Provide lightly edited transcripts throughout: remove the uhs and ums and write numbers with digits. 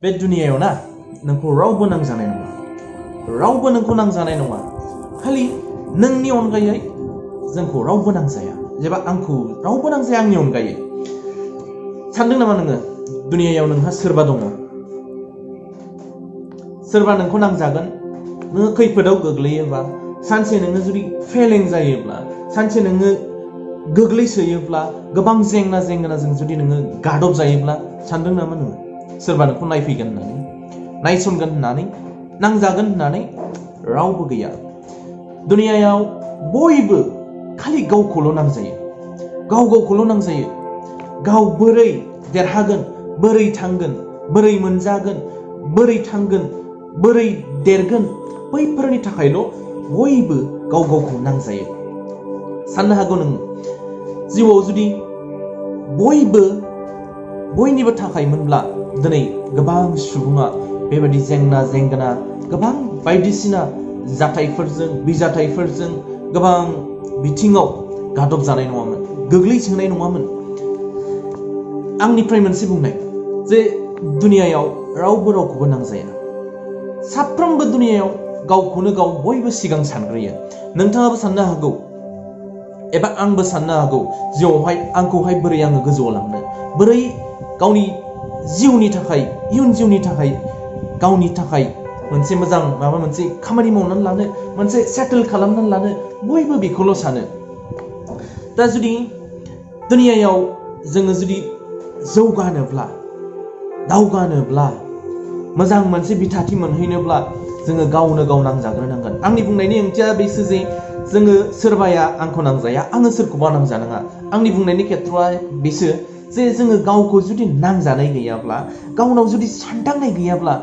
बे दुनियायाव ना नोंखौ रावबो नांजानाय नङा रावबो नोंखौ नांजानाय नङा खालि नोंनि अनगायै जोंखौ रावबो नांजाया जेबा आंखौ रावबो नांजाया आंनि अनगायै सानदों नामा नोङो दुनियायाव नोंहा सोरबा दङ सोरबा नोंखौ नांजागोन नोङो खैफोदाव गोग्लैयोबा सानसे नोङो जुदि फेलें जायोब्ला सानसे नोङो गोग्लैसोयोब्ला गोबां जेंना जेंनाजों जुदि नोङो गादब जायोब्ला सानदों नामा नोङो सोरबा नोंखौ नायफैगोन होननानै नायसनगोन होननानै नांजागोन होननानै रावबो गैया दुनियायाव बयबो खालि गावखौल' नांजायो गावखौल' नांजायो गाव बोरै देरहागोन बोरै थांगोन बोरै मोनजागोन बोरै थांगोन बोरै देरगोन बैफोरनि थाखायल' बयबो गावखौ नांजायो साननो हागौ नों जिउआव जुदि बयनिबो थाखायमोनब्ला दिनै गोबां सुबुङा बेबायदि जेंना जेंगोना गोबां बायदिसिना जाथायफोरजों बिजाथायफोरजों गोबां बिथिङाव गादब जानाय नङामोन गोग्लैसोनाय नङामोन आंनिफ्राय मोनसे बुंनाय जे दुनियायाव रावबो रावखौबो नांजाया साफ्रोमबो दुनियायाव गावखौनो गाव बयबो सिगां सानग्रोयो नोंथाङाबो साननो हागौ एबा आंबो साननो हागौ जिउआवहाय आंखौहाय बोरै आङो गोजौआव लांनो बोरै गावनि जिउनि थाखाय इयुन जिउनि थाखाय गावनि थाखाय मोनसे मोजां माबा मोनसे खामानि मावनानै लानो मोनसे सेटल खालामनानै लानो बयबो बेखौल' सानो दा जुदि दुनियायाव जोङो जुदि जौगानोब्ला दावगानोब्ला मोजां मोनसे बिथाथि मोनहैनोब्ला जोङो गावनो गाव नांजाग्रोनांगोन आंनि बुंनायनि ओंथिया बेसो जे जोङो सोरबाया आंखौ नांजाया आङो सोरखौबा नांजानाङा आंनि बुंनायनि खेथ्रआ बेसो जे जोङो गावखौ जुदि नांजानाय गैयाब्ला गावनाव जुदि सानदांनाय गैयाब्ला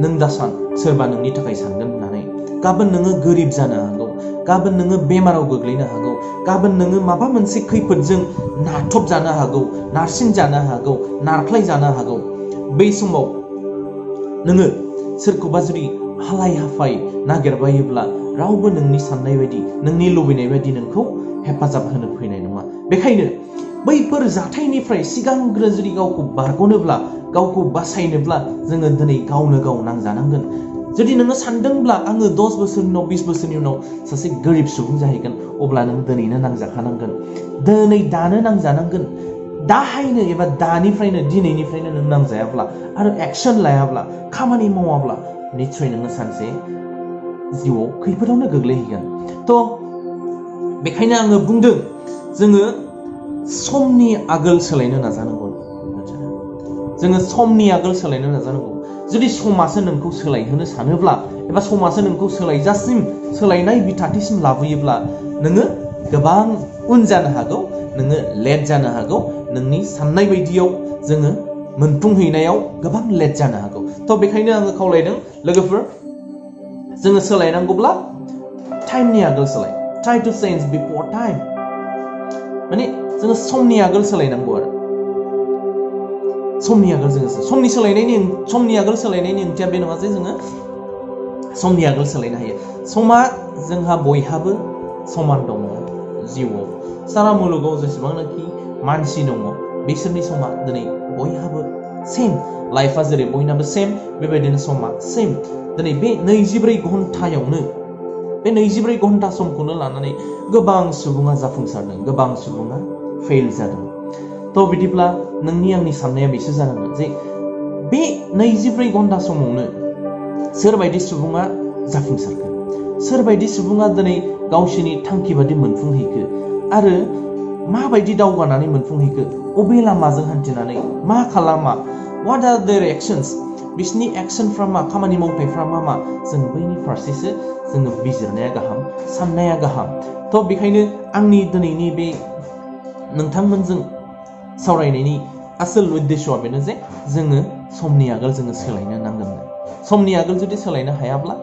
नों दा सान सोरबा नोंनि थाखाय सानगोन होननानै गाबोन नोङो गोरिब जानो हागौ गाबोन नोङो बेमाराव गोग्लैनो हागौ गाबोन नोङो माबा मोनसे खैफोदजों नाथब जानो हागौ नारसिन जानो हागौ नारख्लाय जानो हागौ बै समाव नोङो सोरखौबा जुदि हालाय हाफाय नागिरबायोब्ला रावबो नोंनि साननाय बायदि नोंनि लुबैनाय बायदि नोंखौ हेफाजाब होनो फैनाय नङा बेखायनो बैफोर जाथायनिफ्राय सिगांग्रो जुदि गावखौ बारग'नोब्ला गावखौ बासायनोब्ला जोङो दिनै गावनो गाव नांजानांगोन जुदि नोङो सानदोंब्ला आङो 10 बोसोरनि उनाव 20 बोसोरनि उनाव सासे गोरिब सुबुं जाहैगोन अब्ला नों दिनैनो नांजाखानांगोन दानो नांजानांगोन दाहायनो एबा दानिफ्रायनो दिनैनिफ्रायनो नों नांजायाब्ला आरो एक्सन लायाब्ला खामानि मावाब्ला निश्चय नोङो सानसे जिउआव खैफोदावनो गोग्लैहैगोन थ' बेखायनो आङो बुंदों जोङो समनि आगोल सोलायनो नाजानांगौ जोङो समनि आगोल सोलायनो नाजानांगौ जुदि समासो नोंखौ सोलायहोनो सानोब्ला एबा समासो नोंखौ सोलायजासिम सोलायनाय बिथाथिसिम लाबोयोब्ला नोङो गोबां उन जानो हागौ नोङो लेट जानो हागौ नोंनि साननाय बायदियाव जोङो मोनफुंहैनायाव गोबां लेट जानो हागौ थ' बेखायनो आङो खावलायदों लोगोफोर जोङो सोलायनांगौब्ला टाइमनि आगोल सोलाय ट्राइ टु चेन्ज बिफोर टाइम माने जोङो समनि आगोल सोलायनांगौ आरो समनि आगोल जोङो समनि आगोल सोलायनायनि ओंथिया बे नङा जे जोङो समनि आगोल सोलायनो हायो समा जोंहा बयहाबो समान दङ जिउआव सारा मुलुगाव जेसेबांनाखि मानसि दङ बिसोरनि समा दिनै बयहाबो सेम लाइफआ जेरै बयनाबो सेम बेबायदिनो समा सेम दिनै बे 24 घन्टायावनो बे 24 घन्टा समखौनो लानानै गोबां सुबुङा जाफुंसारदों गोबां सुबुङा फेल जादों थ' बिदिब्ला नोंनि आंनि साननाया बेसो जानांगोन जे बे 24 घन्टा समावनो सोरबायदि सुबुङा जाफुंसारखो सोरबायदि सुबुङा दिनै गावसिनि थांखि बादि मोनफुंहैखो आरो माबायदि दावगानानै मोनफुंहैखो अबे लामाजों हान्थिनानै मा खालामा what are their actions बिसोरनि एक्शनफ्रा मा खामानि मावथायफ्रा मा जों बैनि फारसेसो जोङो बिजिरनाया गाहाम साननाया गाहाम थ' बेखायनो आंनि दिनैनि बे नोंथांमोनजों सावरायनायनि आसोल उद्देश्यआ बेनो जे जोङो समनि आगोल जोङो सोलायनो नांगोन समनि आगोल जुदि सोलायनो हायाब्ला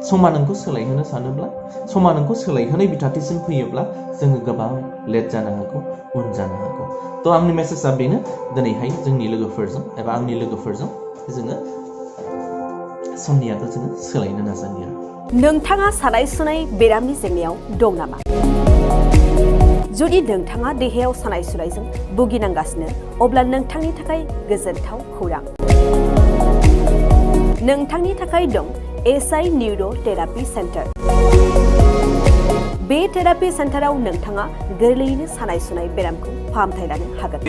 समा नोंखौ सोलायहोनो सानोब्ला समा नोंखौ सोलायहोनाय बिथाथिसिम फैयोब्ला जोङो गोबां लेट जानो हागौ उन जानो हागौ थ' आंनि मेसेजआ बेनो दिनैहाय जोंनि लोगोफोरजों एबा आंनि लोगोफोरजों जोङो समनि आगोल जोङो सोलायनो नाजानाया नोंथाङा सानाय सुनाय बेरामनि जेंनायाव दं नामा जुदि नोंथाङा देहायाव सानाय सुनायजों भुगिनांगासिनो अब्ला नोंथांनि थाखाय गोजोनथाव खौरां नोंथांनि थाखाय दं एसआइ निउर' थेरापि सेन्टार। बे थेरापि सेन्टाराव नोंथाङा गोरलैयैनो सानाय सुनाय बेरामखौ फाहामथाय लानो हागोन।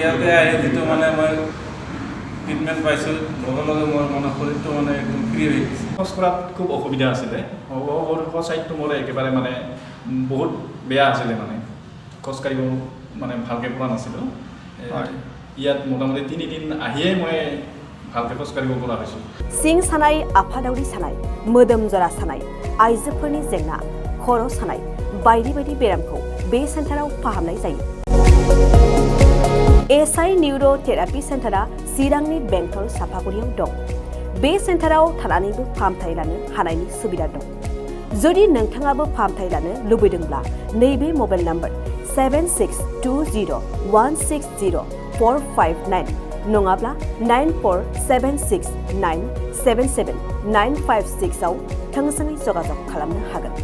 ট্ৰিটমেণ্ট পাইছোঁ লগে লগে মোৰ মানে শৰীৰটো মানে একদম ফ্ৰী হৈ গৈছে। খোজ কঢ়াত খুব অসুবিধা আছিলে, ছাইডটো মোৰ একেবাৰে মানে বহুত বেয়া আছিলে, মানে খোজকাঢ়িব মানে ভালকৈ পৰা নাছিলোঁ। ইয়াত মোটামুটি 3 দিন আহিয়ে মই ভালকৈ খোজকাঢ়িব পৰা হৈছোঁ। सिं सानाय, आफादावरि सानाय, मोदोम जरा सानाय, आइजोफोरनि जेंना, खर' सानाय बायदि बायदि बेरामखौ बे सेन्टाराव फाहामनाय जायो। एसआइ निउर' थेरापि सेन्टारा चिरांनि बेंटल सापागुरियाव दं। बे सेन्टाराव थानानैबो फाहामथाय लानो हानायनि सुबिदा दं। जुदि नोंथाङाबो फाहामथाय लानो लुबैदोंब्ला नैबे मबाइल नम्बर 7620160459 नङाब्ला 9476977956 आव थोंजोङै जगाजग खालामनो हागोन।